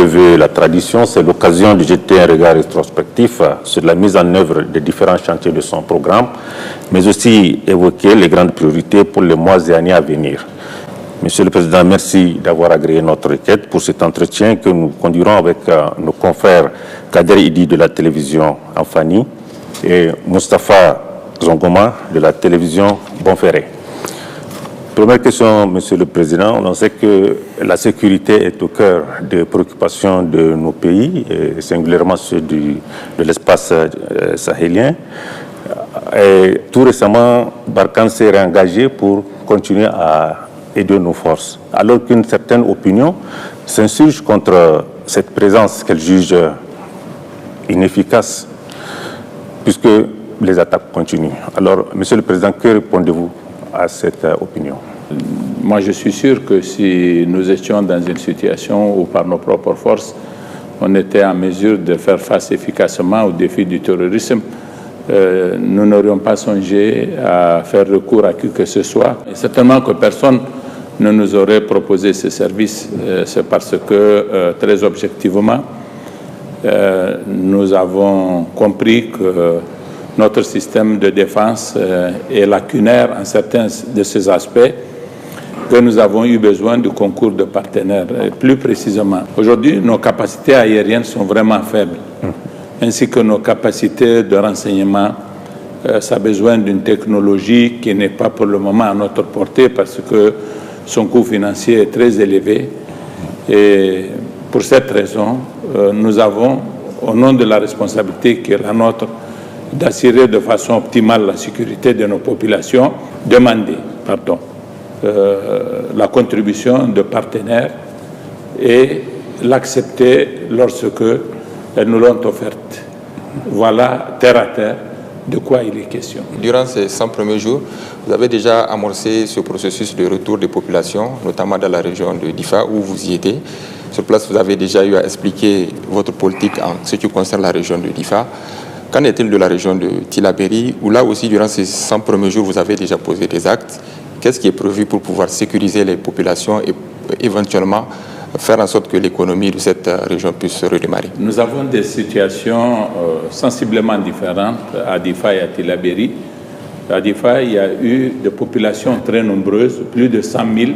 veut la tradition, c'est l'occasion de jeter un regard rétrospectif sur la mise en œuvre des différents chantiers de son programme, mais aussi évoquer les grandes priorités pour les mois et années à venir. Monsieur le Président, merci d'avoir agréé notre requête pour cet entretien que nous conduirons avec nos confrères Kader Idi de la télévision Amfani et Moustapha Zongoma de la télévision Bonferré. Première question, Monsieur le Président. On sait que la sécurité est au cœur des préoccupations de nos pays, et singulièrement ceux de l'espace sahélien. Et tout récemment, Barkhane s'est réengagé pour continuer à aider nos forces, alors qu'une certaine opinion s'insurge contre cette présence qu'elle juge inefficace, puisque les attaques continuent. Alors, Monsieur le Président, que répondez-vous à cette opinion? Moi, je suis sûr que si nous étions dans une situation où, par nos propres forces, on était en mesure de faire face efficacement au défi du terrorisme, nous n'aurions pas songé à faire recours à qui que ce soit. Et certainement que personne ne nous aurait proposé ce service. C'est parce que, très objectivement, nous avons compris que notre système de défense est lacunaire en certains de ses aspects, que nous avons eu besoin du concours de partenaires. Et plus précisément, aujourd'hui, nos capacités aériennes sont vraiment faibles, ainsi que nos capacités de renseignement. Ça a besoin d'une technologie qui n'est pas pour le moment à notre portée parce que son coût financier est très élevé. Et pour cette raison, nous avons, au nom de la responsabilité qui est la nôtre, d'assurer de façon optimale la sécurité de nos populations, demander la contribution de partenaires et l'accepter lorsque elles nous l'ont offerte. Voilà, terre à terre, de quoi il est question. Durant ces 100 premiers jours, vous avez déjà amorcé ce processus de retour des populations, notamment dans la région de Difa, où vous y étiez. Sur place, vous avez déjà eu à expliquer votre politique en ce qui concerne la région de Difa. Qu'en est-il de la région de Tillabéri, où là aussi, durant ces 100 premiers jours, vous avez déjà posé des actes? Qu'est-ce qui est prévu pour pouvoir sécuriser les populations et éventuellement faire en sorte que l'économie de cette région puisse redémarrer? Nous avons des situations sensiblement différentes à Difa et à Tillabéri. À Difa, il y a eu des populations très nombreuses, plus de 100 000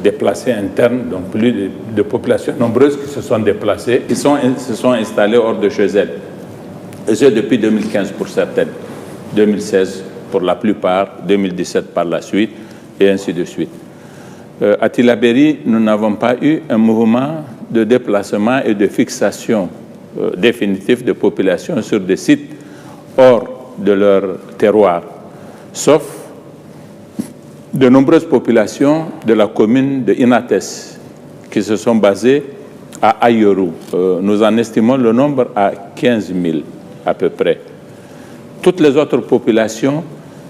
déplacés internes, donc plus de populations nombreuses qui se sont déplacées, qui se sont installées hors de chez elles. Et c'est depuis 2015 pour certaines, 2016 pour la plupart, 2017 par la suite, et ainsi de suite. À Tillabéri, nous n'avons pas eu un mouvement de déplacement et de fixation définitif de population sur des sites hors de leur terroir, sauf de nombreuses populations de la commune de Inates qui se sont basées à Ayoru. Nous en estimons le nombre à 15 000 à peu près. Toutes les autres populations,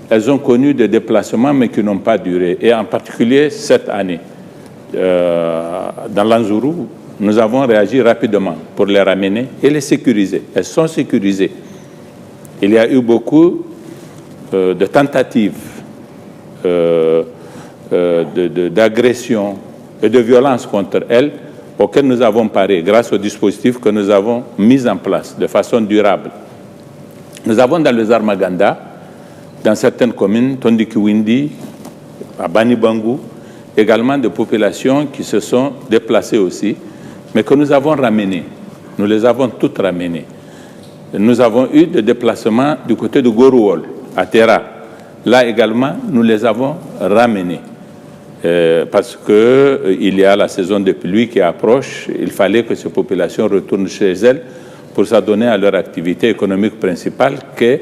elles ont connu des déplacements mais qui n'ont pas duré. Et en particulier cette année, dans l'Anzourou, nous avons réagi rapidement pour les ramener et les sécuriser. Elles sont sécurisées. Il y a eu beaucoup de tentatives d'agression et de violence contre elles auxquelles nous avons paré grâce au dispositif que nous avons mis en place de façon durable. Nous avons dans les Armaganda, dans certaines communes, Tondikiwindi, à Banibangou, également des populations qui se sont déplacées aussi, mais que nous avons ramenées. Nous les avons toutes ramenées. Nous avons eu des déplacements du côté de Gorouol, à Terra. Là également, nous les avons ramenées. Parce qu'il y a la saison de pluie qui approche, il fallait que ces populations retournent chez elles pour s'adonner à leur activité économique principale qu'est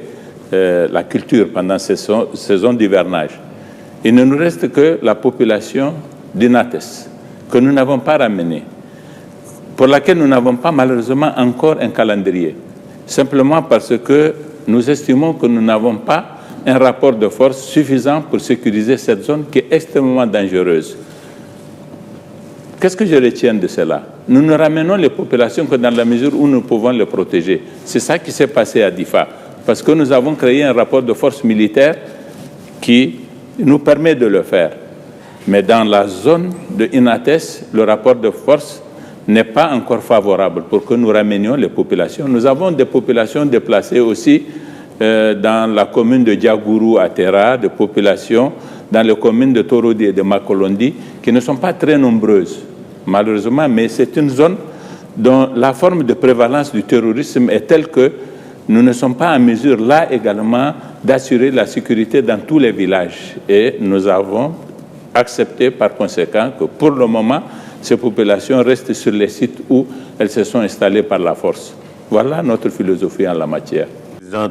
la culture pendant ces saisons d'hivernage. Il ne nous reste que la population d'Inates, que nous n'avons pas ramenée, pour laquelle nous n'avons pas malheureusement encore un calendrier, simplement parce que nous estimons que nous n'avons pas un rapport de force suffisant pour sécuriser cette zone qui est extrêmement dangereuse. Qu'est-ce que je retiens de cela? Nous ne ramenons les populations que dans la mesure où nous pouvons les protéger. C'est ça qui s'est passé à Difa, parce que nous avons créé un rapport de force militaire qui nous permet de le faire. Mais dans la zone de Inates, le rapport de force n'est pas encore favorable pour que nous ramenions les populations. Nous avons des populations déplacées aussi dans la commune de Diagourou à Terra, des populations dans les communes de Torodi et de Makolondi qui ne sont pas très nombreuses, malheureusement, mais c'est une zone dont la forme de prévalence du terrorisme est telle que nous ne sommes pas en mesure, là également, d'assurer la sécurité dans tous les villages. Et nous avons accepté par conséquent que pour le moment, ces populations restent sur les sites où elles se sont installées par la force. Voilà notre philosophie en la matière.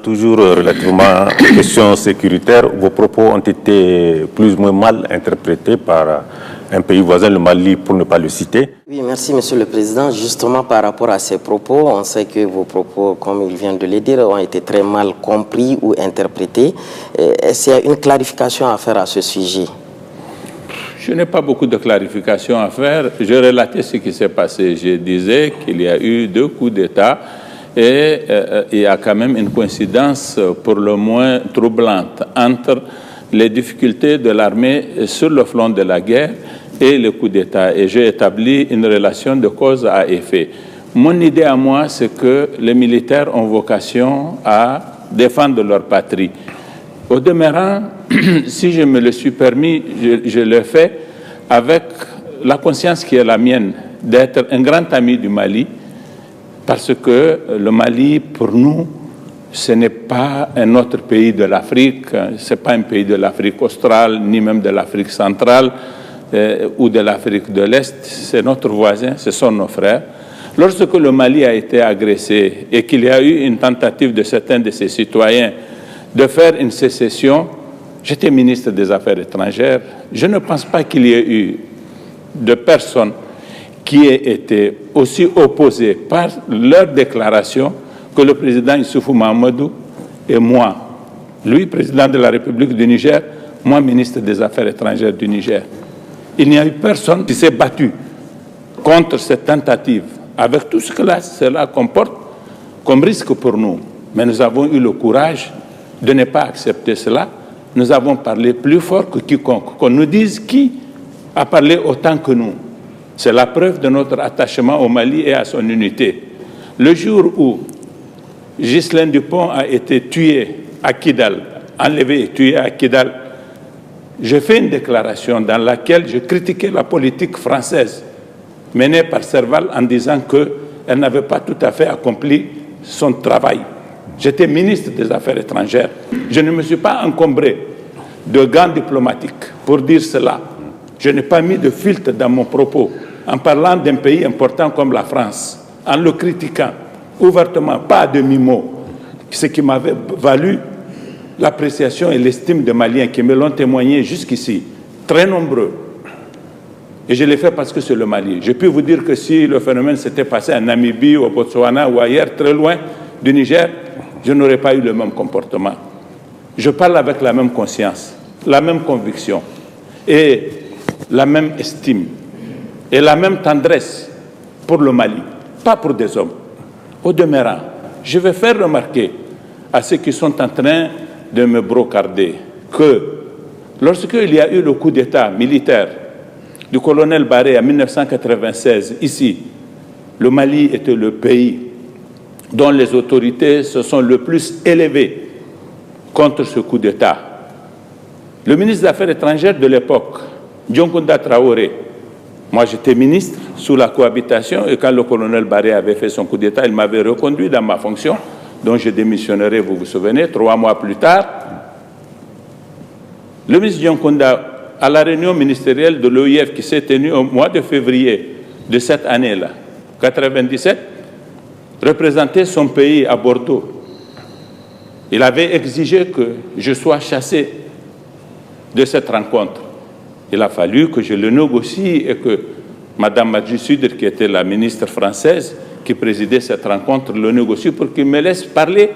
Toujours relativement aux questions sécuritaires, vos propos ont été plus ou moins mal interprétés par un pays voisin, le Mali, pour ne pas le citer. Oui, merci Monsieur le Président. Justement, par rapport à ces propos, on sait que vos propos, comme il vient de le dire, ont été très mal compris ou interprétés. Est-ce qu'il y a une clarification à faire à ce sujet? Je n'ai pas beaucoup de clarification à faire. Je relatais ce qui s'est passé. Je disais qu'il y a eu 2 coups d'État et il y a quand même une coïncidence pour le moins troublante entre les difficultés de l'armée sur le flanc de la guerre et le coup d'État. Et j'ai établi une relation de cause à effet. Mon idée à moi, c'est que les militaires ont vocation à défendre leur patrie. Au demeurant, si je me le suis permis, je le fais avec la conscience qui est la mienne d'être un grand ami du Mali, parce que le Mali, pour nous, ce n'est pas un autre pays de l'Afrique, ce n'est pas un pays de l'Afrique australe, ni même de l'Afrique centrale ou de l'Afrique de l'Est, c'est notre voisin, ce sont nos frères. Lorsque le Mali a été agressé et qu'il y a eu une tentative de certains de ses citoyens de faire une sécession, j'étais ministre des Affaires étrangères, je ne pense pas qu'il y ait eu de personnes qui aient été aussi opposées par leur déclaration que le président Issoufou Mahamadou et moi, lui, président de la République du Niger, moi, ministre des Affaires étrangères du Niger. Il n'y a eu personne qui s'est battu contre cette tentative, avec tout ce que cela comporte comme risque pour nous. Mais nous avons eu le courage de ne pas accepter cela. Nous avons parlé plus fort que quiconque. Qu'on nous dise qui a parlé autant que nous. C'est la preuve de notre attachement au Mali et à son unité. Le jour où Ghislain Dupont a été tué à Kidal, enlevé et tué à Kidal, j'ai fait une déclaration dans laquelle je critiquais la politique française menée par Serval en disant qu'elle n'avait pas tout à fait accompli son travail. J'étais ministre des Affaires étrangères. Je ne me suis pas encombré de gants diplomatiques pour dire cela. Je n'ai pas mis de filtre dans mon propos en parlant d'un pays important comme la France, en le critiquant ouvertement, pas à demi-mot, ce qui m'avait valu l'appréciation et l'estime des Maliens qui me l'ont témoigné jusqu'ici, très nombreux. Et je l'ai fait parce que c'est le Mali. Je peux vous dire que si le phénomène s'était passé en Namibie, au Botswana ou ailleurs, très loin du Niger, je n'aurais pas eu le même comportement. Je parle avec la même conscience, la même conviction et la même estime et la même tendresse pour le Mali, pas pour des hommes. Au demeurant, je vais faire remarquer à ceux qui sont en train de me brocarder que lorsqu'il y a eu le coup d'État militaire du colonel Barré en 1996, ici, le Mali était le pays dont les autorités se sont le plus élevées contre ce coup d'État. Le ministre des Affaires étrangères de l'époque, Dioncounda Traoré, moi j'étais ministre sous la cohabitation et quand le colonel Barré avait fait son coup d'État, il m'avait reconduit dans ma fonction, dont je démissionnerai, vous vous souvenez, 3 mois plus tard. Le ministre Dioncounda, à la réunion ministérielle de l'OIF qui s'est tenue au mois de février de cette année-là, 1997, représentait son pays à Bordeaux. Il avait exigé que je sois chassé de cette rencontre. Il a fallu que je le négocie et que Mme Madji Sudr, qui était la ministre française qui présidait cette rencontre, le négocie pour qu'il me laisse parler,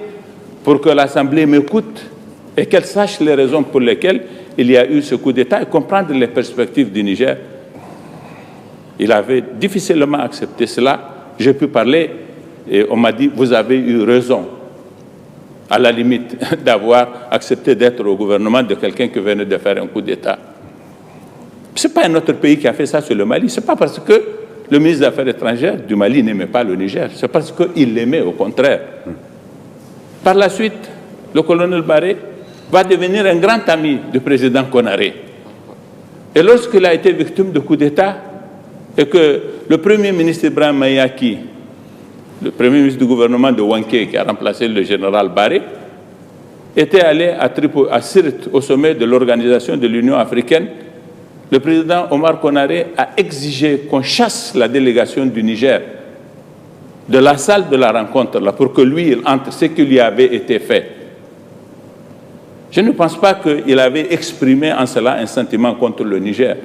pour que l'Assemblée m'écoute et qu'elle sache les raisons pour lesquelles il y a eu ce coup d'État et comprendre les perspectives du Niger. Il avait difficilement accepté cela. J'ai pu parler et on m'a dit « vous avez eu raison ». À la limite d'avoir accepté d'être au gouvernement de quelqu'un qui venait de faire un coup d'État. Ce n'est pas un autre pays qui a fait ça sur le Mali. Ce n'est pas parce que le ministre des Affaires étrangères du Mali n'aimait pas le Niger, c'est parce qu'il l'aimait au contraire. Par la suite, le colonel Barré va devenir un grand ami du président Konaré. Et lorsqu'il a été victime de coup d'État, et que le premier ministre Ibrahim Mayaki, le premier ministre du gouvernement de Wanké, qui a remplacé le général Barré, était allé à Sirte, au sommet de l'Organisation de l'Union africaine, le président Omar Konaré a exigé qu'on chasse la délégation du Niger de la salle de la rencontre, là, pour que lui, il entre, ce qui lui avait été fait. Je ne pense pas qu'il avait exprimé en cela un sentiment contre le Niger.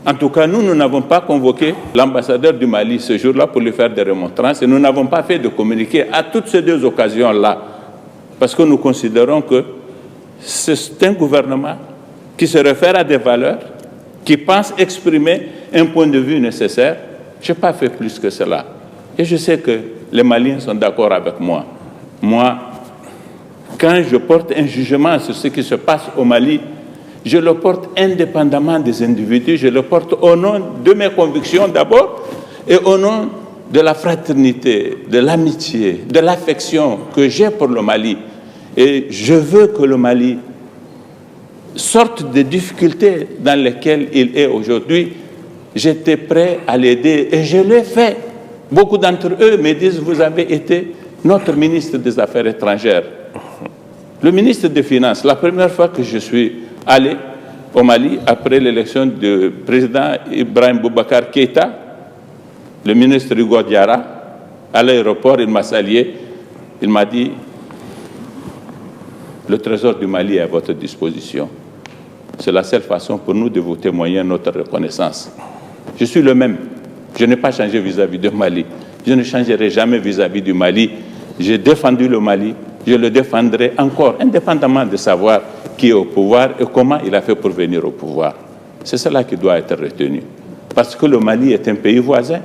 En tout cas, nous n'avons pas convoqué l'ambassadeur du Mali ce jour-là pour lui faire des remontrances et nous n'avons pas fait de communiqué à toutes ces deux occasions-là. Parce que nous considérons que c'est un gouvernement qui se réfère à des valeurs, qui pense exprimer un point de vue nécessaire. Je n'ai pas fait plus que cela. Et je sais que les Maliens sont d'accord avec moi. Moi, quand je porte un jugement sur ce qui se passe au Mali, je le porte indépendamment des individus, je le porte au nom de mes convictions d'abord et au nom de la fraternité, de l'amitié, de l'affection que j'ai pour le Mali. Et je veux que le Mali sorte des difficultés dans lesquelles il est aujourd'hui. J'étais prêt à l'aider et je l'ai fait. Beaucoup d'entre eux me disent, vous avez été notre ministre des Affaires étrangères. Le ministre des Finances, la première fois que je suis allé au Mali, après l'élection du président Ibrahim Boubacar Keïta, le ministre Hugo Diarra, à l'aéroport, il m'a salué, il m'a dit, le trésor du Mali est à votre disposition. C'est la seule façon pour nous de vous témoigner notre reconnaissance. Je suis le même. Je n'ai pas changé vis-à-vis du Mali. Je ne changerai jamais vis-à-vis du Mali. J'ai défendu le Mali. Je le défendrai encore, indépendamment de savoir qui est au pouvoir et comment il a fait pour venir au pouvoir. C'est cela qui doit être retenu. Parce que le Mali est un pays voisin,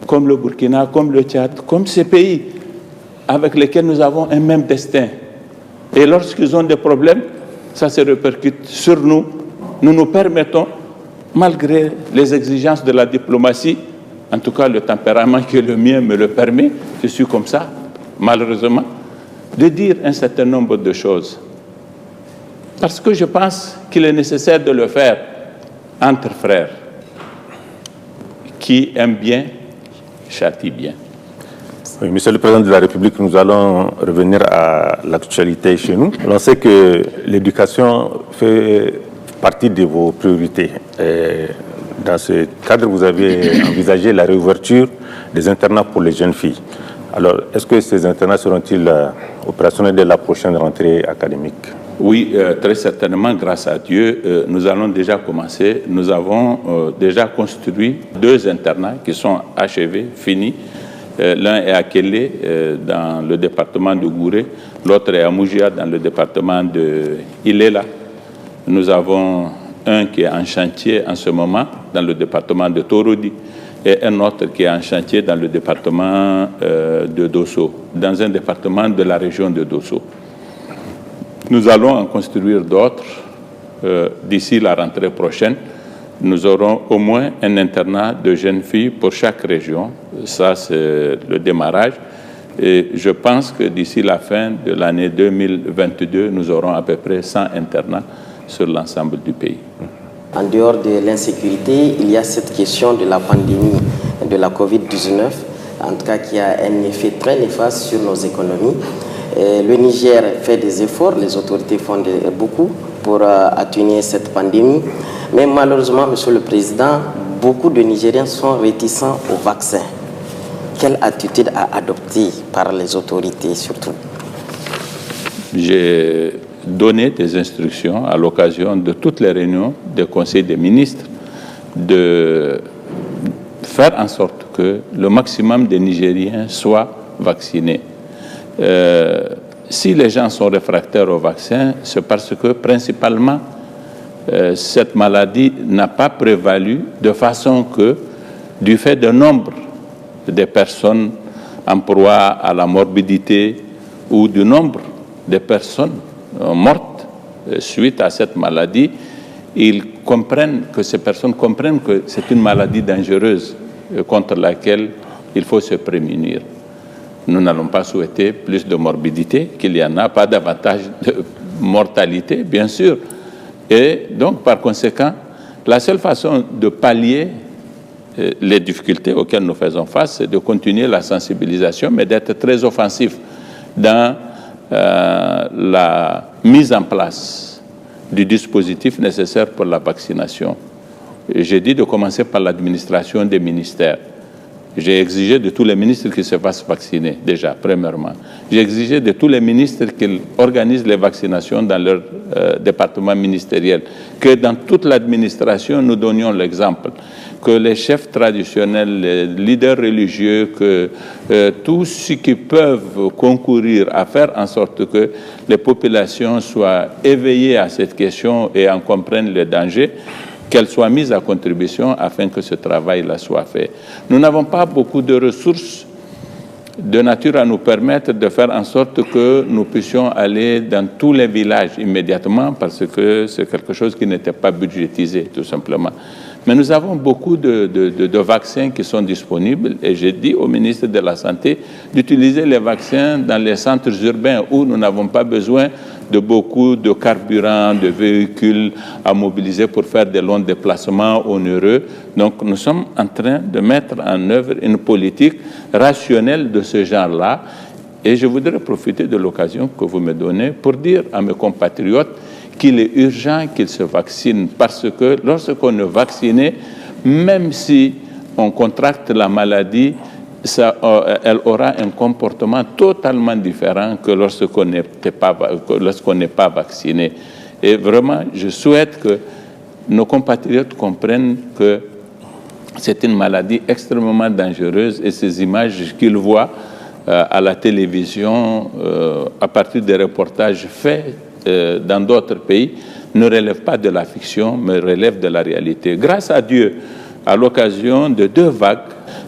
comme le Burkina, comme le Tchad, comme ces pays avec lesquels nous avons un même destin. Et lorsqu'ils ont des problèmes, ça se répercute sur nous. Nous nous permettons, malgré les exigences de la diplomatie, en tout cas le tempérament qui est le mien me le permet, je suis comme ça, malheureusement, de dire un certain nombre de choses. Parce que je pense qu'il est nécessaire de le faire entre frères. Qui aime bien, châtie bien. Oui, Monsieur le Président de la République, nous allons revenir à l'actualité chez nous. On sait que l'éducation fait partie de vos priorités. Et dans ce cadre, vous avez envisagé la réouverture des internats pour les jeunes filles. Alors, est-ce que ces internats seront-ils opérationnels dès la prochaine rentrée académique? Oui, très certainement, grâce à Dieu, nous allons déjà commencer. Nous avons déjà construit 2 internats qui sont achevés, finis. L'un est à Kélé, dans le département de Gouré. L'autre est à Moujia, dans le département de Ilela. Nous avons un qui est en chantier en ce moment, dans le département de Torodi, et un autre qui est en chantier dans le département de Dosso, dans un département de la région de Dosso. Nous allons en construire d'autres d'ici la rentrée prochaine. Nous aurons au moins un internat de jeunes filles pour chaque région. Ça, c'est le démarrage. Et je pense que d'ici la fin de l'année 2022, nous aurons à peu près 100 internats sur l'ensemble du pays. En dehors de l'insécurité, il y a cette question de la pandémie de la Covid-19, en tout cas qui a un effet très néfaste sur nos économies. Le Niger fait des efforts, les autorités font beaucoup pour atténuer cette pandémie. Mais malheureusement, Monsieur le Président, beaucoup de Nigériens sont réticents au vaccin. Quelle attitude à adopter par les autorités surtout? J'ai donné des instructions à l'occasion de toutes les réunions des conseils des ministres de faire en sorte que le maximum des Nigériens soient vaccinés. Si les gens sont réfractaires au vaccin, c'est parce que principalement cette maladie n'a pas prévalu de façon que, du fait du nombre de personnes en proie à la morbidité ou du nombre de personnes mortes suite à cette maladie, ils comprennent que ces personnes comprennent que c'est une maladie dangereuse contre laquelle il faut se prémunir. Nous n'allons pas souhaiter plus de morbidité qu'il y en a, pas davantage de mortalité, bien sûr. Et donc, par conséquent, la seule façon de pallier les difficultés auxquelles nous faisons face, c'est de continuer la sensibilisation, mais d'être très offensif dans la mise en place du dispositif nécessaire pour la vaccination. J'ai dit de commencer par l'administration des ministères. J'ai exigé de tous les ministres qu'ils se fassent vacciner, déjà, premièrement. J'ai exigé de tous les ministres qu'ils organisent les vaccinations dans leur département ministériel. Que dans toute l'administration, nous donnions l'exemple. Que les chefs traditionnels, les leaders religieux, que tous ceux qui peuvent concourir à faire en sorte que les populations soient éveillées à cette question et en comprennent le danger, qu'elle soit mise à contribution afin que ce travail-là soit fait. Nous n'avons pas beaucoup de ressources de nature à nous permettre de faire en sorte que nous puissions aller dans tous les villages immédiatement parce que c'est quelque chose qui n'était pas budgétisé, tout simplement. Mais nous avons beaucoup de vaccins qui sont disponibles et j'ai dit au ministre de la Santé d'utiliser les vaccins dans les centres urbains où nous n'avons pas besoin de beaucoup de carburant, de véhicules à mobiliser pour faire des longs déplacements onéreux. Donc nous sommes en train de mettre en œuvre une politique rationnelle de ce genre-là. Et je voudrais profiter de l'occasion que vous me donnez pour dire à mes compatriotes qu'il est urgent qu'ils se vaccinent parce que lorsqu'on est vacciné, même si on contracte la maladie, elle aura un comportement totalement différent que lorsqu'on n'est pas vacciné. Et vraiment, je souhaite que nos compatriotes comprennent que c'est une maladie extrêmement dangereuse et ces images qu'ils voient à la télévision, à partir des reportages faits dans d'autres pays, ne relèvent pas de la fiction, mais relèvent de la réalité. Grâce à Dieu, à l'occasion de 2 vagues,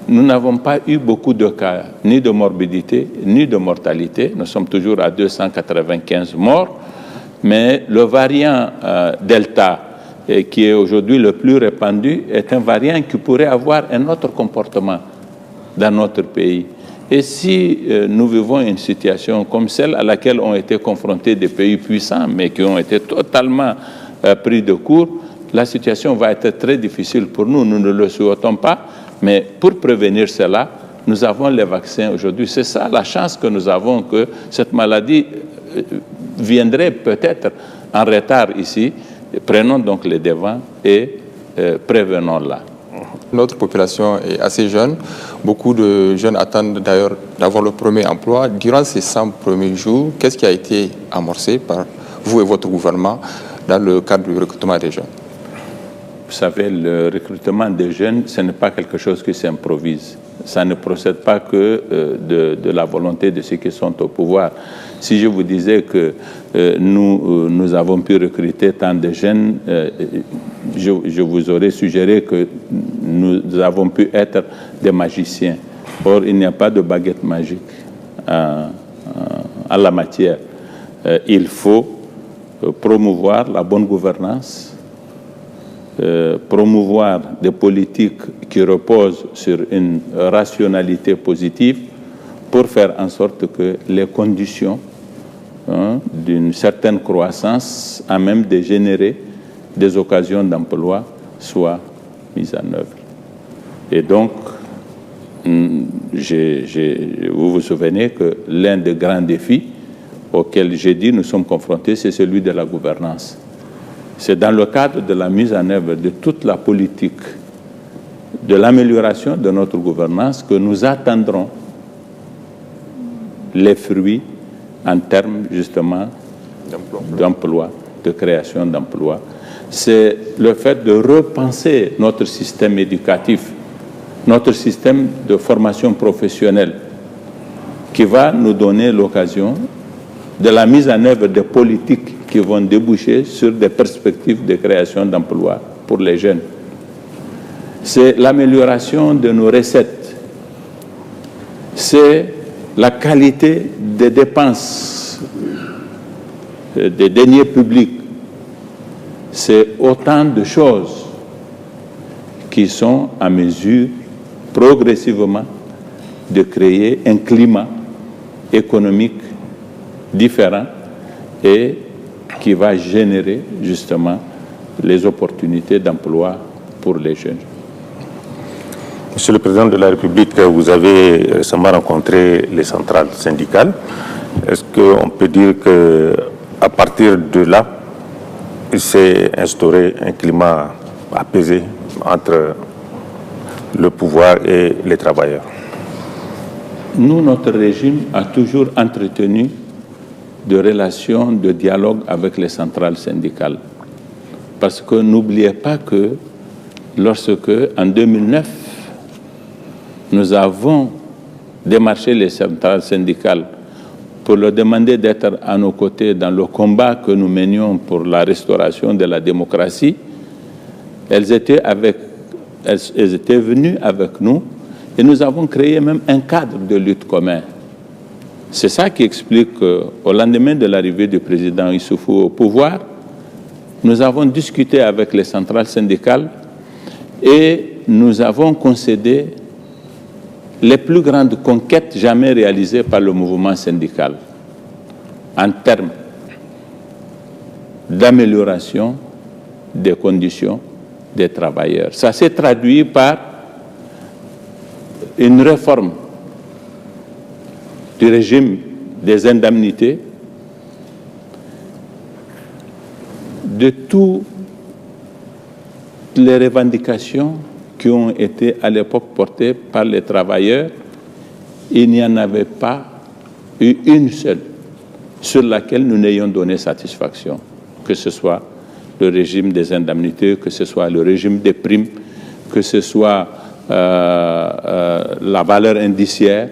nous n'avons pas eu beaucoup de cas, ni de morbidité, ni de mortalité. Nous sommes toujours à 295 morts, mais le variant Delta, qui est aujourd'hui le plus répandu, est un variant qui pourrait avoir un autre comportement dans notre pays. Et si nous vivons une situation comme celle à laquelle ont été confrontés des pays puissants, mais qui ont été totalement pris de court, la situation va être très difficile pour nous. Nous ne le souhaitons pas, mais pour prévenir cela, nous avons les vaccins aujourd'hui. C'est ça la chance que nous avons, que cette maladie viendrait peut-être en retard ici. Prenons donc les devants et prévenons-la. Notre population est assez jeune. Beaucoup de jeunes attendent d'ailleurs d'avoir le premier emploi. Durant ces 100 premiers jours, qu'est-ce qui a été amorcé par vous et votre gouvernement dans le cadre du recrutement des jeunes? Vous savez, le recrutement des jeunes, ce n'est pas quelque chose qui s'improvise. Ça ne procède pas que de la volonté de ceux qui sont au pouvoir. Si je vous disais que nous avons pu recruter tant de jeunes, je vous aurais suggéré que nous avons pu être des magiciens. Or, il n'y a pas de baguette magique en la matière. Il faut promouvoir la bonne gouvernance, promouvoir des politiques qui reposent sur une rationalité positive pour faire en sorte que les conditions d'une certaine croissance à même de générer des occasions d'emploi soient mises en œuvre. Et donc, vous vous souvenez que l'un des grands défis auxquels j'ai dit nous sommes confrontés, c'est celui de la gouvernance. C'est dans le cadre de la mise en œuvre de toute la politique, de l'amélioration de notre gouvernance, que nous attendrons les fruits en termes justement d'emploi, de création d'emplois. C'est le fait de repenser notre système éducatif, notre système de formation professionnelle, qui va nous donner l'occasion de la mise en œuvre des politiques qui vont déboucher sur des perspectives de création d'emplois pour les jeunes. C'est l'amélioration de nos recettes. C'est la qualité des dépenses, des deniers publics. C'est autant de choses qui sont à mesure progressivement de créer un climat économique différent et qui va générer justement les opportunités d'emploi pour les jeunes. Monsieur le Président de la République, vous avez récemment rencontré les centrales syndicales. Est-ce qu'on peut dire qu'à partir de là, il s'est instauré un climat apaisé entre le pouvoir et les travailleurs? Nous, notre régime a toujours entretenu de relations, de dialogue avec les centrales syndicales. Parce que n'oubliez pas que lorsque, en 2009, nous avons démarché les centrales syndicales pour leur demander d'être à nos côtés dans le combat que nous menions pour la restauration de la démocratie, elles étaient venues avec nous et nous avons créé même un cadre de lutte commun. C'est ça qui explique qu'au lendemain de l'arrivée du président Issoufou au pouvoir, nous avons discuté avec les centrales syndicales et nous avons concédé les plus grandes conquêtes jamais réalisées par le mouvement syndical en termes d'amélioration des conditions des travailleurs. Ça s'est traduit par une réforme du régime des indemnités, de toutes les revendications qui ont été à l'époque portées par les travailleurs. Il n'y en avait pas eu une seule sur laquelle nous n'ayons donné satisfaction, que ce soit le régime des indemnités, que ce soit le régime des primes, que ce soit la valeur indiciaire.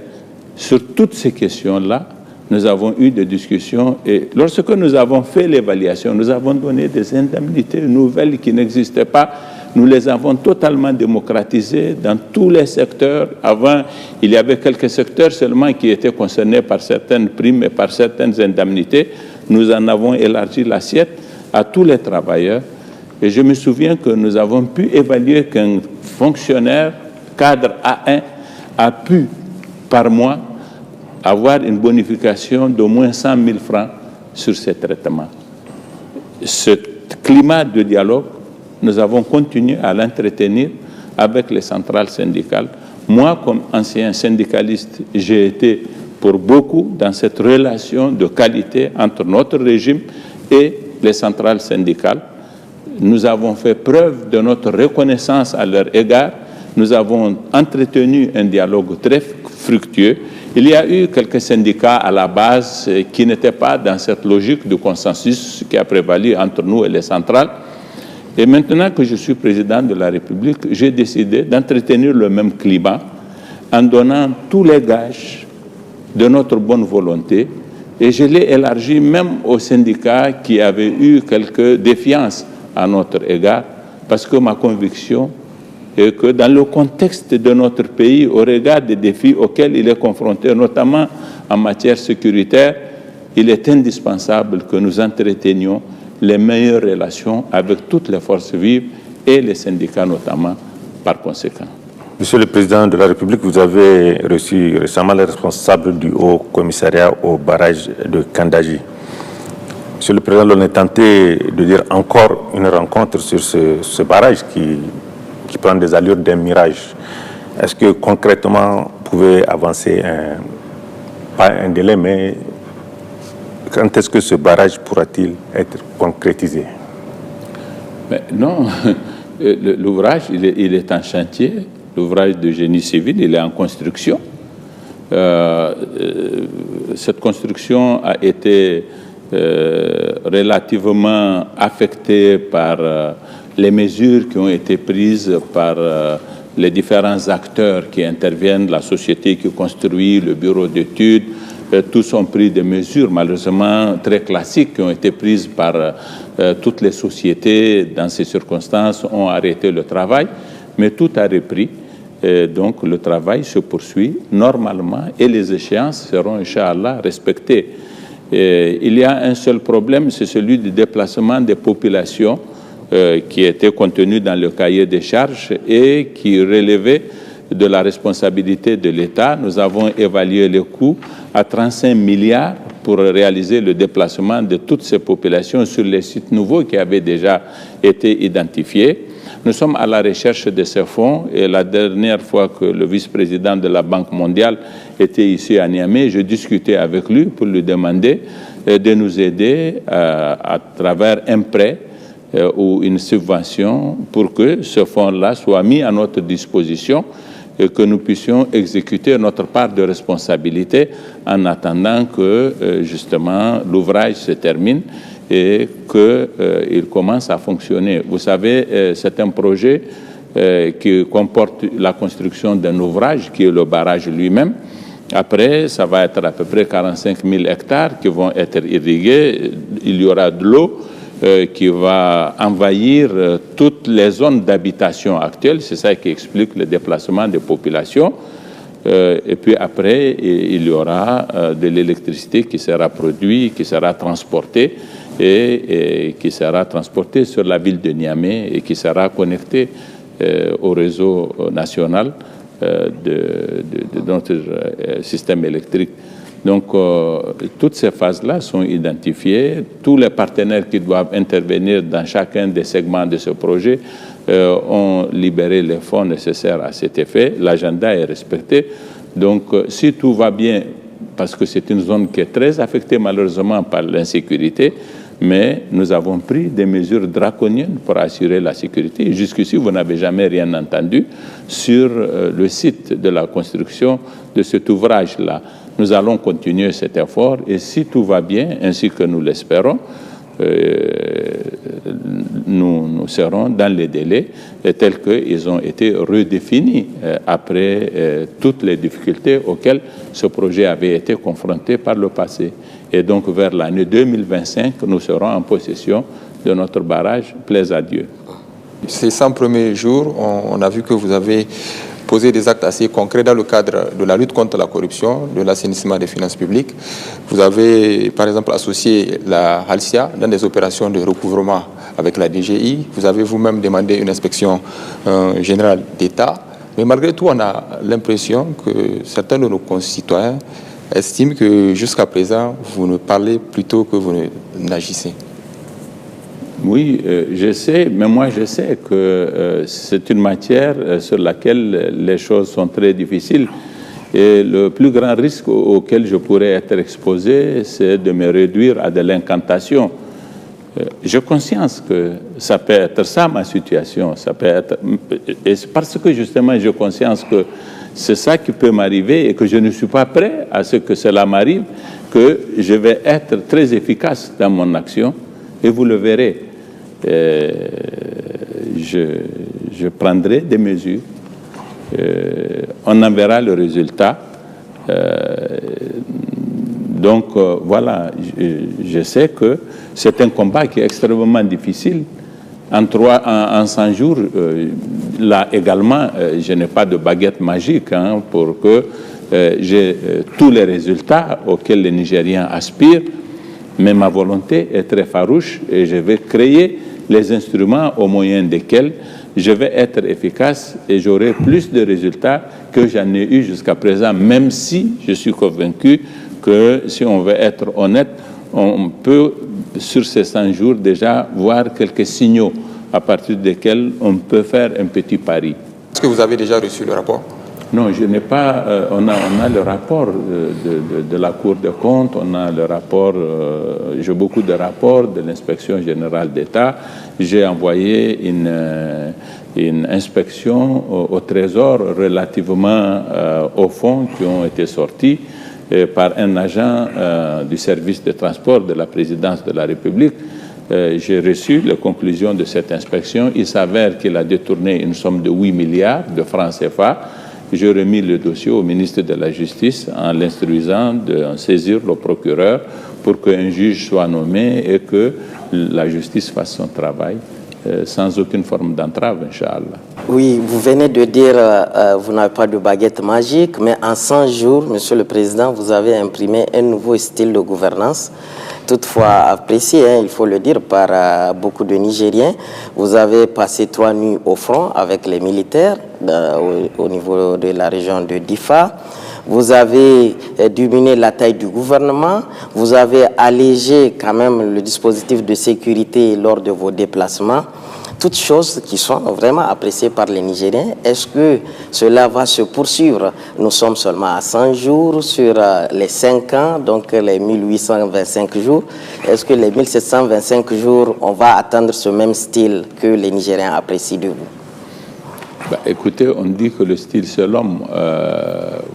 Sur toutes ces questions-là, nous avons eu des discussions et lorsque nous avons fait l'évaluation, nous avons donné des indemnités nouvelles qui n'existaient pas. Nous les avons totalement démocratisées dans tous les secteurs. Avant, il y avait quelques secteurs seulement qui étaient concernés par certaines primes et par certaines indemnités. Nous en avons élargi l'assiette à tous les travailleurs. Et je me souviens que nous avons pu évaluer qu'un fonctionnaire cadre A1 a pu, par mois, avoir une bonification d'au moins 100 000 francs sur ces traitements. Ce climat de dialogue, nous avons continué à l'entretenir avec les centrales syndicales. Moi, comme ancien syndicaliste, j'ai été pour beaucoup dans cette relation de qualité entre notre régime et les centrales syndicales. Nous avons fait preuve de notre reconnaissance à leur égard. Nous avons entretenu un dialogue très fructueux. Il y a eu quelques syndicats à la base qui n'étaient pas dans cette logique de consensus qui a prévalu entre nous et les centrales. Et maintenant que je suis président de la République, j'ai décidé d'entretenir le même climat en donnant tous les gages de notre bonne volonté. Et je l'ai élargi même aux syndicats qui avaient eu quelques défiances à notre égard, parce que ma conviction est que dans le contexte de notre pays, au regard des défis auxquels il est confronté, notamment en matière sécuritaire, il est indispensable que nous entretenions les meilleures relations avec toutes les forces vives et les syndicats notamment par conséquent. Monsieur le Président de la République, vous avez reçu récemment les responsables du Haut Commissariat au barrage de Kandaji. Monsieur le Président, on est tenté de dire encore une rencontre sur ce barrage qui prend des allures d'un mirage. Est-ce que concrètement, vous pouvez avancer, pas un délai, mais quand est-ce que ce barrage pourra-t-il être concrétisé? Mais non, l'ouvrage, il est en chantier. L'ouvrage de génie civil, il est en construction. Cette construction a été relativement affectée par les mesures qui ont été prises par les différents acteurs qui interviennent, la société qui construit, le bureau d'études. Tous ont pris des mesures, malheureusement, très classiques qui ont été prises par toutes les sociétés dans ces circonstances, ont arrêté le travail, mais tout a repris. Donc le travail se poursuit normalement et les échéances seront, Inch'Allah, respectées. Il y a un seul problème, c'est celui du déplacement des populations qui était contenu dans le cahier des charges et qui relevait de la responsabilité de l'État. Nous avons évalué les coûts à 35 milliards pour réaliser le déplacement de toutes ces populations sur les sites nouveaux qui avaient déjà été identifiés. Nous sommes à la recherche de ces fonds et la dernière fois que le vice-président de la Banque mondiale était ici à Niamey, je discutais avec lui pour lui demander de nous aider à travers un prêt ou une subvention pour que ce fonds-là soit mis à notre disposition et que nous puissions exécuter notre part de responsabilité en attendant que justement l'ouvrage se termine et qu'il commence à fonctionner. Vous savez, c'est un projet qui comporte la construction d'un ouvrage qui est le barrage lui-même. Après, ça va être à peu près 45 000 hectares qui vont être irrigués. Il y aura de l'eau qui va envahir toutes les zones d'habitation actuelles. C'est ça qui explique le déplacement des populations. Et puis après, il y aura de l'électricité qui sera produite, qui sera transportée et qui sera transportée sur la ville de Niamey et qui sera connectée au réseau national de notre système électrique. Donc, toutes ces phases-là sont identifiées. Tous les partenaires qui doivent intervenir dans chacun des segments de ce projet ont libéré les fonds nécessaires à cet effet. L'agenda est respecté. Donc, si tout va bien, parce que c'est une zone qui est très affectée malheureusement par l'insécurité, mais nous avons pris des mesures draconiennes pour assurer la sécurité. Jusqu'ici, vous n'avez jamais rien entendu sur le site de la construction de cet ouvrage-là. Nous allons continuer cet effort et si tout va bien, ainsi que nous l'espérons, nous serons dans les délais tels qu'ils ont été redéfinis après toutes les difficultés auxquelles ce projet avait été confronté par le passé. Et donc, vers l'année 2025, nous serons en possession de notre barrage, plaise à Dieu. Ces 100 premiers jours, on a vu que vous avez posé des actes assez concrets dans le cadre de la lutte contre la corruption, de l'assainissement des finances publiques. Vous avez, par exemple, associé la Halcia dans des opérations de recouvrement avec la DGI. Vous avez vous-même demandé une inspection générale d'État. Mais malgré tout, on a l'impression que certains de nos concitoyens estiment que jusqu'à présent, vous ne parlez plutôt que vous n'agissez. Oui, je sais, mais moi je sais que c'est une matière sur laquelle les choses sont très difficiles. Et le plus grand risque auquel je pourrais être exposé, c'est de me réduire à de l'incantation. J'ai conscience que ça peut être ça ma situation, ça peut être, et c'est parce que justement j'ai conscience que c'est ça qui peut m'arriver et que je ne suis pas prêt à ce que cela m'arrive, que je vais être très efficace dans mon action et vous le verrez. Je prendrai des mesures, on en verra le résultat. Donc voilà, je sais que c'est un combat qui est extrêmement difficile. En 100 jours, là également, je n'ai pas de baguette magique pour que j'ai tous les résultats auxquels les Nigériens aspirent, mais ma volonté est très farouche et je vais créer les instruments au moyen desquels je vais être efficace et j'aurai plus de résultats que j'en ai eu jusqu'à présent, même si je suis convaincu que si on veut être honnête, on peut, sur ces 100 jours, déjà voir quelques signaux à partir desquels on peut faire un petit pari. Est-ce que vous avez déjà reçu le rapport? Non, je n'ai pas. On a le rapport de la Cour des comptes, on a le rapport, j'ai beaucoup de rapports de l'inspection générale d'État. J'ai envoyé une inspection au Trésor relativement aux fonds qui ont été sortis par un agent du service de transport de la présidence de la République. J'ai reçu les conclusions de cette inspection. Il s'avère qu'il a détourné une somme de 8 milliards de francs CFA. J'ai remis le dossier au ministre de la Justice en l'instruisant de saisir le procureur pour qu'un juge soit nommé et que la justice fasse son travail sans aucune forme d'entrave, Inch'Allah. Oui, vous venez de dire vous n'avez pas de baguette magique, mais en 100 jours, Monsieur le Président, vous avez imprimé un nouveau style de gouvernance toutefois apprécié, il faut le dire, par beaucoup de Nigériens. Vous avez passé 3 nuits au front avec les militaires au niveau de la région de Difa. Vous avez diminué la taille du gouvernement. Vous avez allégé quand même le dispositif de sécurité lors de vos déplacements. Toutes choses qui sont vraiment appréciées par les Nigériens. Est-ce que cela va se poursuivre? Nous sommes seulement à 100 jours sur les 5 ans, donc les 1825 jours. Est-ce que les 1725 jours, on va atteindre ce même style que les Nigériens apprécient de vous? Écoutez, on dit que le style c'est l'homme.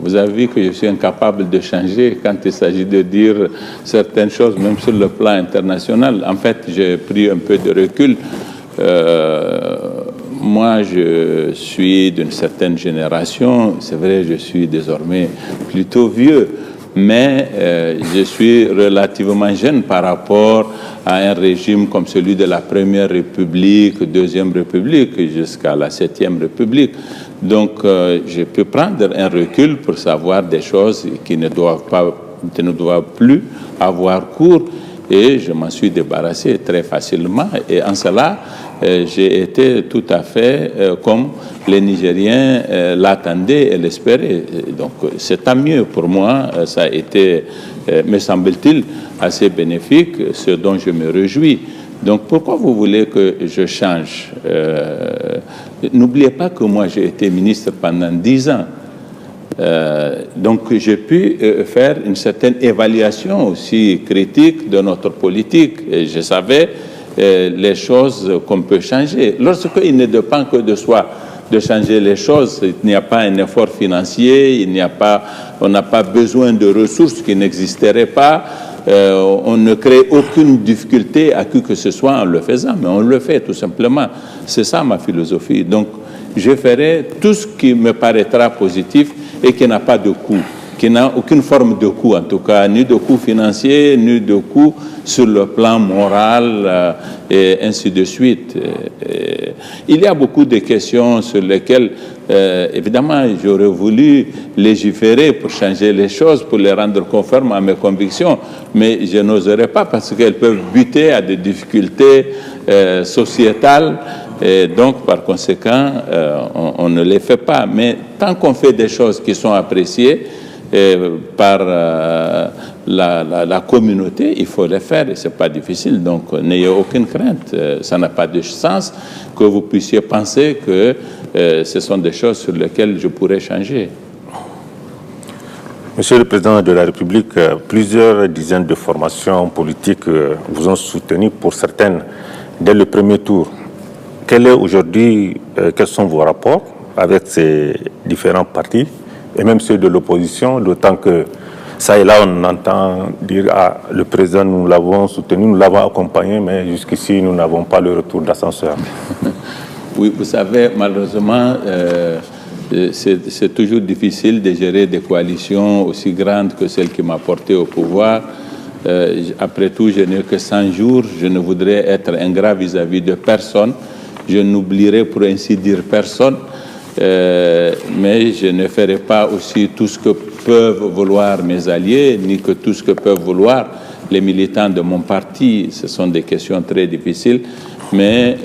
Vous avez vu que je suis incapable de changer quand il s'agit de dire certaines choses, même sur le plan international. En fait, j'ai pris un peu de recul. Moi, je suis d'une certaine génération. C'est vrai, je suis désormais plutôt vieux, mais je suis relativement jeune par rapport à un régime comme celui de la Première République, Deuxième République, jusqu'à la Septième République. Donc, je peux prendre un recul pour savoir des choses qui ne doivent plus avoir cours. Et je m'en suis débarrassé très facilement. Et en cela, j'ai été tout à fait comme les Nigériens l'attendaient et l'espéraient. Donc, c'est tant mieux pour moi. Ça a été, me semble-t-il, assez bénéfique, ce dont je me réjouis. Donc, pourquoi vous voulez que je change? N'oubliez pas que moi, j'ai été ministre pendant 10 ans. Donc j'ai pu faire une certaine évaluation aussi critique de notre politique. Et je savais les choses qu'on peut changer. Lorsqu'il ne dépend que de soi de changer les choses, il n'y a pas un effort financier, on n'a pas besoin de ressources qui n'existeraient pas, on ne crée aucune difficulté à qui que ce soit en le faisant, mais on le fait tout simplement. C'est ça ma philosophie. Donc je ferai tout ce qui me paraîtra positif et qui n'a pas de coût, qui n'a aucune forme de coût en tout cas, ni de coût financier, ni de coût sur le plan moral et ainsi de suite. Il y a beaucoup de questions sur lesquelles, évidemment, j'aurais voulu légiférer pour changer les choses, pour les rendre conformes à mes convictions, mais je n'oserais pas parce qu'elles peuvent buter à des difficultés sociétales. Et donc, par conséquent, on ne les fait pas. Mais tant qu'on fait des choses qui sont appréciées par la communauté, il faut les faire et ce n'est pas difficile. Donc, n'ayez aucune crainte. Ça n'a pas de sens que vous puissiez penser que ce sont des choses sur lesquelles je pourrais changer. Monsieur le Président de la République, plusieurs dizaines de formations politiques vous ont soutenu, pour certaines, dès le premier tour. Quels sont vos rapports avec ces différents partis et même ceux de l'opposition, d'autant que ça et là on entend dire le président nous l'avons soutenu, nous l'avons accompagné, mais jusqu'ici nous n'avons pas le retour d'ascenseur. Oui, vous savez, malheureusement, c'est toujours difficile de gérer des coalitions aussi grandes que celle qui m'a porté au pouvoir. Après tout, je n'ai que 100 jours, je ne voudrais être ingrat vis-à-vis de personne. Je n'oublierai pour ainsi dire personne, mais je ne ferai pas aussi tout ce que peuvent vouloir mes alliés, ni que tout ce que peuvent vouloir les militants de mon parti. Ce sont des questions très difficiles, mais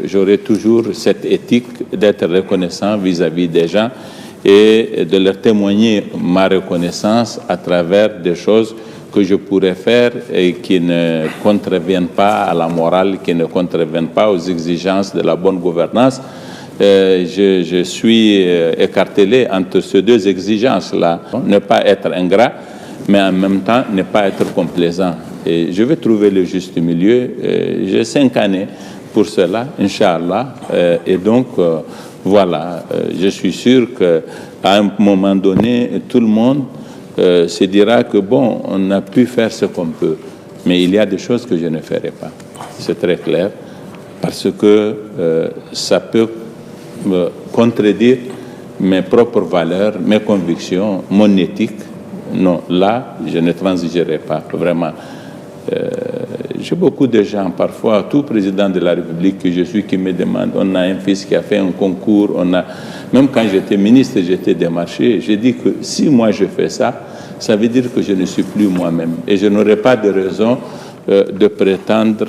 j'aurai toujours cette éthique d'être reconnaissant vis-à-vis des gens et de leur témoigner ma reconnaissance à travers des choses que je pourrais faire et qui ne contreviennent pas à la morale, qui ne contreviennent pas aux exigences de la bonne gouvernance. Je suis écartelé entre ces deux exigences-là. Ne pas être ingrat, mais en même temps ne pas être complaisant. Et je vais trouver le juste milieu. J'ai 5 années pour cela, Inch'Allah. Et donc, voilà, je suis sûr qu'à un moment donné, tout le monde se dira que bon, on a pu faire ce qu'on peut, mais il y a des choses que je ne ferai pas. C'est très clair, parce que ça peut contredire mes propres valeurs, mes convictions, mon éthique. Non, là, je ne transigerai pas, vraiment. J'ai beaucoup de gens, parfois, tout président de la République que je suis, qui me demande, on a un fils qui a fait un concours, même quand j'étais ministre, j'étais démarché. J'ai dit que si moi je fais ça, ça veut dire que je ne suis plus moi-même. Et je n'aurai pas de raison de prétendre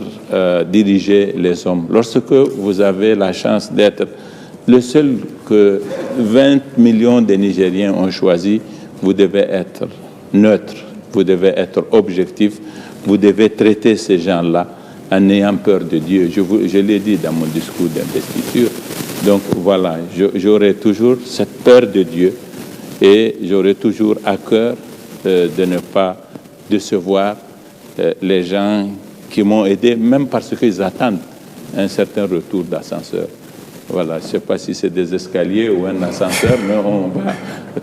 diriger les hommes. Lorsque vous avez la chance d'être le seul que 20 millions de Nigériens ont choisi, vous devez être neutre, vous devez être objectif, vous devez traiter ces gens-là en ayant peur de Dieu. Je l'ai dit dans mon discours d'investiture. Donc voilà, j'aurai toujours cette peur de Dieu et j'aurai toujours à cœur de ne pas décevoir les gens qui m'ont aidé, même parce qu'ils attendent un certain retour d'ascenseur. Voilà, je ne sais pas si c'est des escaliers ou un ascenseur, mais on va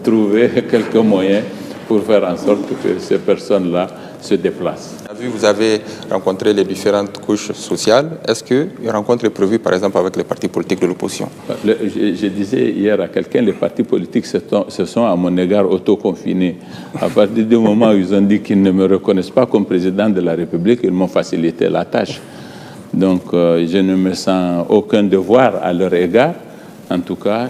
trouver quelques moyens pour faire en sorte que ces personnes-là se déplacent. Vous avez rencontré les différentes couches sociales. Est-ce qu'une rencontre est prévue, par exemple, avec les partis politiques de l'opposition? Je disais hier à quelqu'un, les partis politiques se sont à mon égard autoconfinés. À partir du moment où ils ont dit qu'ils ne me reconnaissent pas comme président de la République, ils m'ont facilité la tâche. Donc, je ne me sens aucun devoir à leur égard. En tout cas,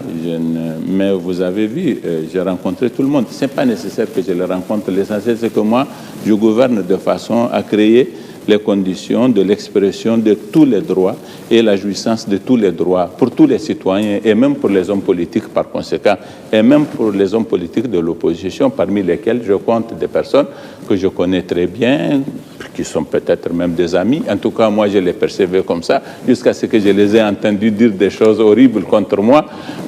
mais vous avez vu, j'ai rencontré tout le monde. Ce n'est pas nécessaire que je les rencontre. L'essentiel, c'est que moi, je gouverne de façon à créer les conditions de l'expression de tous les droits et la jouissance de tous les droits pour tous les citoyens et même pour les hommes politiques par conséquent, et même pour les hommes politiques de l'opposition, parmi lesquels je compte des personnes que je connais très bien, qui sont peut-être même des amis. En tout cas, moi, je les percevais comme ça, jusqu'à ce que je les ai entendus dire des choses horribles contre moi.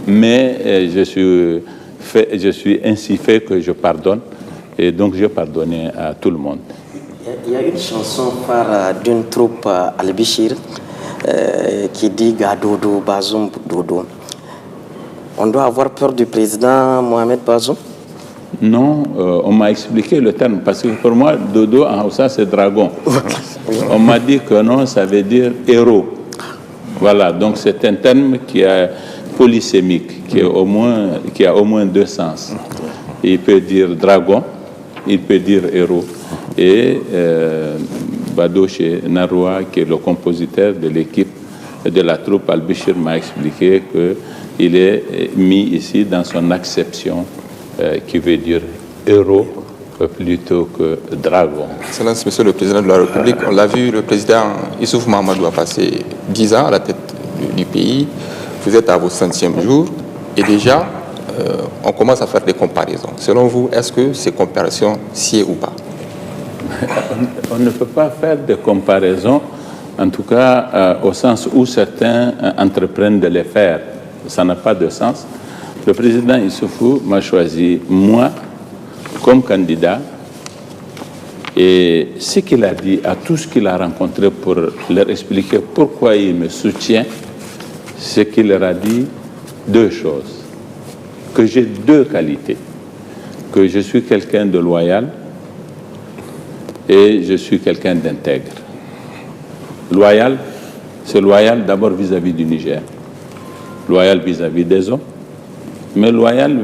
Mais je suis ainsi fait que je pardonne. Et donc, je pardonnais à tout le monde. Il y a une chanson phare d'une troupe Al-Bichir qui dit « Gadodo, Bazoum, Dodo ». On doit avoir peur du président Mohamed Bazoum? Non, on m'a expliqué le terme, parce que pour moi, Dodo en Hausa, c'est dragon. On m'a dit que non, ça veut dire héros. Voilà, donc c'est un terme qui est polysémique, qui a au moins deux sens. Il peut dire dragon, il peut dire héros. Et Badoche Naroua, qui est le compositeur de l'équipe de la troupe Al-Bichir, m'a expliqué qu'il est mis ici dans son acception qui veut dire héros plutôt que dragon. Excellence, Monsieur le Président de la République, on l'a vu, le président Issoufou Mahamadou a passé 10 ans à la tête du pays. Vous êtes à vos 100e jour et déjà, on commence à faire des comparaisons. Selon vous, est-ce que ces comparaisons sied ou pas? On ne peut pas faire de comparaisons, en tout cas au sens où certains entreprennent de les faire. Ça n'a pas de sens. Le président Issoufou m'a choisi, moi, comme candidat, et ce qu'il a dit à tous qu'il a rencontrés pour leur expliquer pourquoi il me soutient, c'est qu'il leur a dit deux choses. Que j'ai deux qualités. Que je suis quelqu'un de loyal et je suis quelqu'un d'intègre. Loyal, c'est loyal d'abord vis-à-vis du Niger. Loyal vis-à-vis des hommes, mais loyal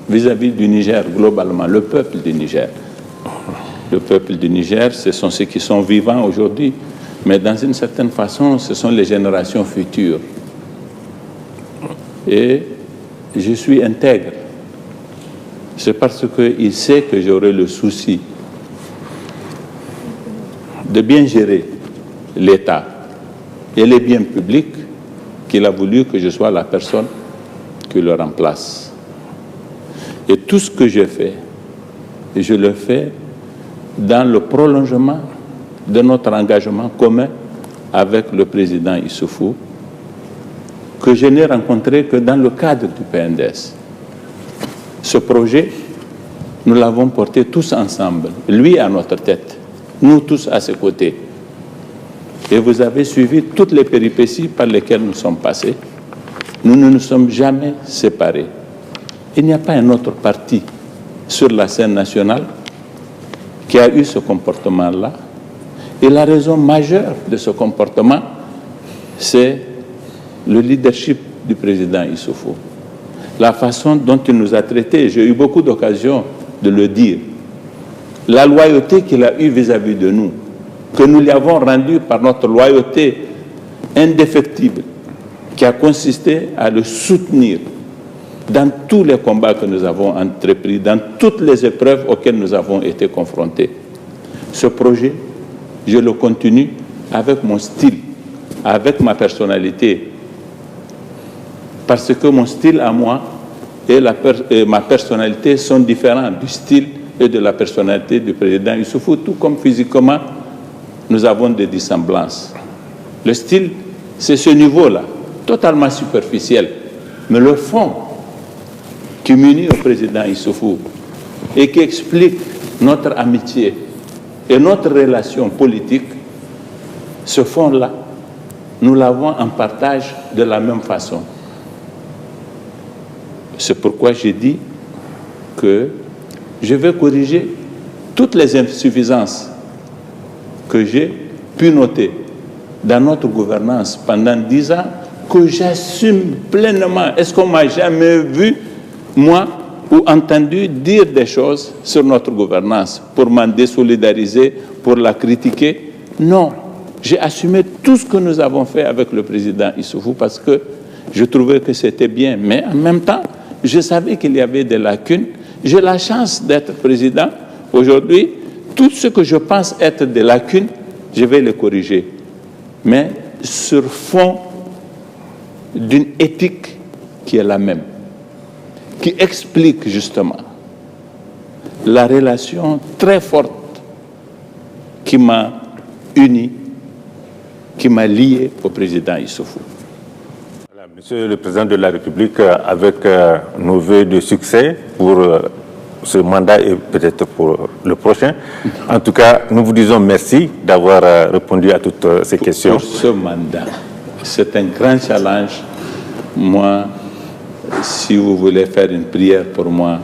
vis-à-vis du Niger globalement, le peuple du Niger. Le peuple du Niger, ce sont ceux qui sont vivants aujourd'hui, mais dans une certaine façon, ce sont les générations futures. Et je suis intègre. C'est parce qu'il sait que j'aurai le souci de bien gérer l'État et les biens publics qu'il a voulu que je sois la personne qui le remplace. Et tout ce que je fais, je le fais dans le prolongement de notre engagement commun avec le président Issoufou, que je n'ai rencontré que dans le cadre du PNDS. Ce projet, nous l'avons porté tous ensemble, lui à notre tête, nous tous à ses côtés. Et vous avez suivi toutes les péripéties par lesquelles nous sommes passés. Nous ne nous sommes jamais séparés. Il n'y a pas un autre parti sur la scène nationale qui a eu ce comportement-là. Et la raison majeure de ce comportement, c'est le leadership du président Issoufou. La façon dont il nous a traités, j'ai eu beaucoup d'occasions de le dire. La loyauté qu'il a eue vis-à-vis de nous, que nous lui avons rendue par notre loyauté indéfectible, qui a consisté à le soutenir dans tous les combats que nous avons entrepris, dans toutes les épreuves auxquelles nous avons été confrontés. Ce projet, je le continue avec mon style, avec ma personnalité. Parce que mon style à moi et ma personnalité sont différents du style et de la personnalité du président Issoufou, tout comme physiquement, nous avons des dissemblances. Le style, c'est ce niveau-là, totalement superficiel. Mais le fond qui m'unit au président Issoufou et qui explique notre amitié et notre relation politique, ce fond-là, nous l'avons en partage de la même façon. C'est pourquoi j'ai dit que je vais corriger toutes les insuffisances que j'ai pu noter dans notre gouvernance pendant 10 ans, que j'assume pleinement. Est-ce qu'on m'a jamais vu, moi, ou entendu dire des choses sur notre gouvernance pour m'en désolidariser, pour la critiquer? Non. J'ai assumé tout ce que nous avons fait avec le président Issoufou parce que je trouvais que c'était bien. Mais en même temps, je savais qu'il y avait des lacunes. J'ai la chance d'être président. Aujourd'hui, tout ce que je pense être des lacunes, je vais les corriger. Mais sur fond d'une éthique qui est la même, qui explique justement la relation très forte qui m'a uni, qui m'a lié au président Issoufou. Voilà, Monsieur le Président de la République, avec nos vœux de succès pour ce mandat et peut-être pour le prochain. En tout cas, nous vous disons merci d'avoir répondu à toutes ces questions. Pour ce mandat, c'est un grand challenge. Moi, si vous voulez faire une prière pour moi,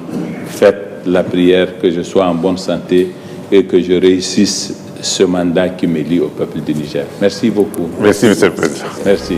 faites la prière que je sois en bonne santé et que je réussisse ce mandat qui me lie au peuple du Niger. Merci beaucoup. Merci, Monsieur le Président. Merci.